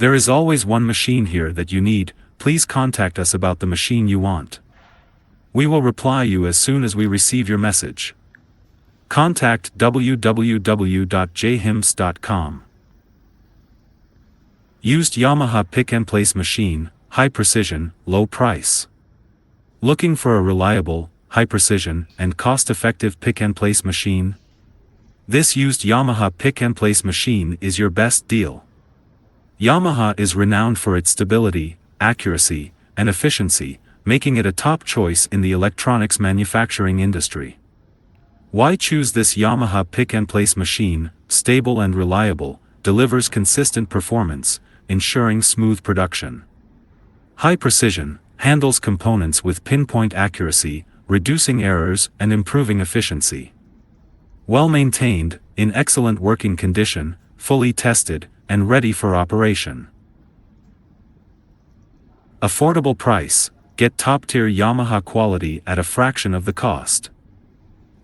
There is always one machine here that you need. Please contact us about the machine you want. We will reply you as soon as we receive your message. Contact www.jhims.com. Used Yamaha pick-and-place machine, high precision, low price. Looking for a reliable, high precision, and cost-effective pick-and-place machine? This used Yamaha pick-and-place machine is your best deal. Yamaha is renowned for its stability, accuracy, and efficiency, making it a top choice in the electronics manufacturing industry. Why choose this Yamaha pick-and-place machine? Stable and reliable, delivers consistent performance, ensuring smooth production. High precision, handles components with pinpoint accuracy, reducing errors and improving efficiency. Well maintained, in excellent working condition, fully tested, and ready for operation. Affordable price, get top-tier Yamaha quality at a fraction of the cost.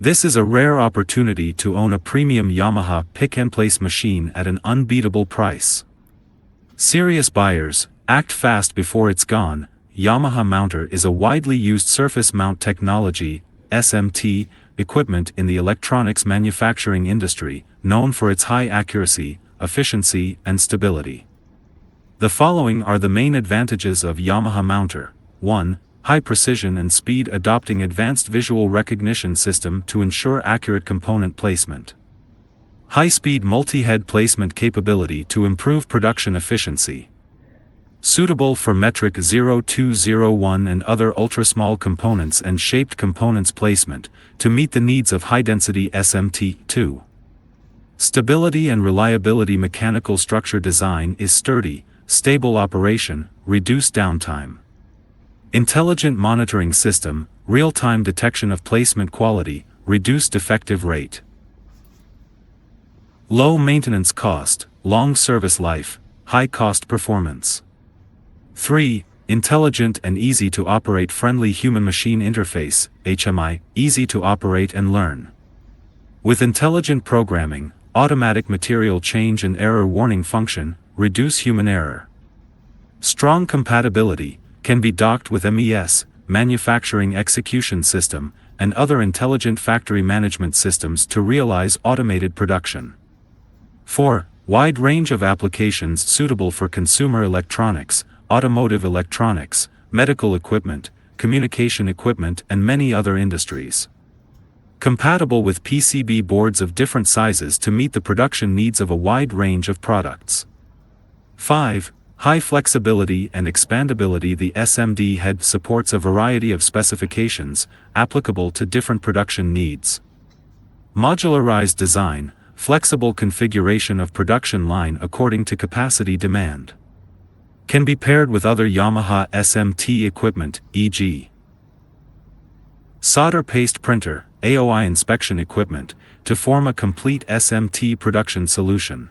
This is a rare opportunity to own a premium Yamaha pick-and-place machine at an unbeatable price. Serious buyers, act fast before it's gone. Yamaha Mounter is a widely used surface mount technology, SMT, equipment in the electronics manufacturing industry, known for its high accuracy, efficiency, and stability. The following are the main advantages of Yamaha Mounter. 1. High precision and speed, adopting advanced visual recognition system to ensure accurate component placement. High-speed multi-head placement capability to improve production efficiency. Suitable for metric 0201 and other ultra-small components and shaped components placement, to meet the needs of high-density SMT. 2. Stability and reliability, mechanical structure design is sturdy, stable operation, reduced downtime. Intelligent monitoring system, real-time detection of placement quality, reduced defective rate. Low maintenance cost, long service life, high cost performance. 3. Intelligent and easy to operate, friendly human-machine interface, HMI, easy to operate and learn. With intelligent programming, automatic material change and error warning function, reduce human error. Strong compatibility, can be docked with MES, manufacturing execution system, and other intelligent factory management systems to realize automated production. 4. Wide range of applications suitable for consumer electronics, automotive electronics, medical equipment, communication equipment, and many other industries. Compatible with PCB boards of different sizes to meet the production needs of a wide range of products. 5. High flexibility and expandability. The SMD head supports a variety of specifications, applicable to different production needs. Modularized design, flexible configuration of production line according to capacity demand. Can be paired with other Yamaha SMT equipment, e.g. solder paste printer, AOI inspection equipment, to form a complete SMT production solution.